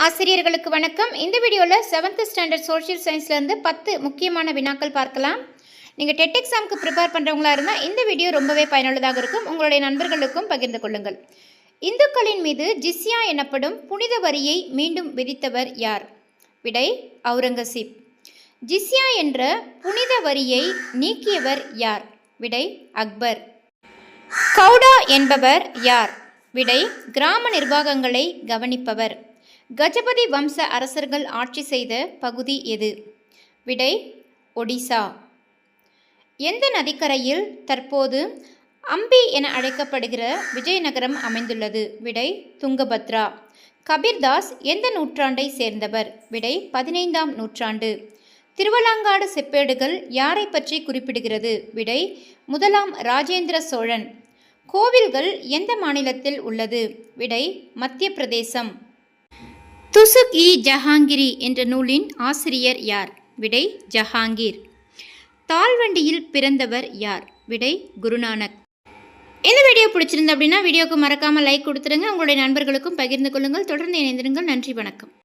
ஆசிரியர்களுக்கு வணக்கம். இந்த வீடியோவில் 7th ஸ்டாண்டர்ட் சோஷியல் சயின்ஸ்லேருந்து 10 முக்கியமான வினாக்கள் பார்க்கலாம். நீங்கள் டெட் எக்ஸாமுக்கு ப்ரிப்பேர் பண்ணுறவங்களா இருந்தால் இந்த வீடியோ ரொம்பவே பயனுள்ளதாக இருக்கும். உங்களுடைய நண்பர்களுக்கும் பகிர்ந்து கொள்ளுங்கள். இந்துக்களின் மீது ஜிஸ்யா எனப்படும் புனித வரியை மீண்டும் விதித்தவர் யார்? விடை அவுரங்கசீப். ஜிஸ்யா என்ற புனித வரியை நீக்கியவர் யார்? விடை அக்பர். கவுடா என்பவர் யார்? விடை கிராம நிர்வாகங்களை கவனிப்பவர். கஜபதி வம்ச அரசர்கள் ஆட்சி செய்த பகுதி எது? விடை ஒடிசா. எந்த நதிக்கரையில் தற்போது அம்பி என அழைக்கப்படுகிற விஜயநகரம் அமைந்துள்ளது? விடை துங்கபத்ரா. கபீர்தாஸ் எந்த நூற்றாண்டை சேர்ந்தவர்? விடை 15ஆம் நூற்றாண்டு. திருவலங்காடு செப்பேடுகள் யாரை பற்றி குறிப்பிடுகிறது? விடை முதலாம் ராஜேந்திர சோழன். கோவில்கள் எந்த மாநிலத்தில் உள்ளது? விடை மத்திய பிரதேசம். துசுக்-இ-ஜஹாங்கிரி என்ற நூலின் ஆசிரியர் யார்? விடை ஜஹாங்கீர். தாழ்வண்டியில் பிறந்தவர் யார்? விடை குருநானக். இந்த வீடியோ பிடிச்சிருந்த அப்படின்னா வீடியோக்கு மறக்காமல் லைக் கொடுத்துருங்க. உங்களுடைய நண்பர்களுக்கும் பகிர்ந்து கொள்ளுங்கள். தொடர்ந்து இணைந்திருங்கள். நன்றி, வணக்கம்.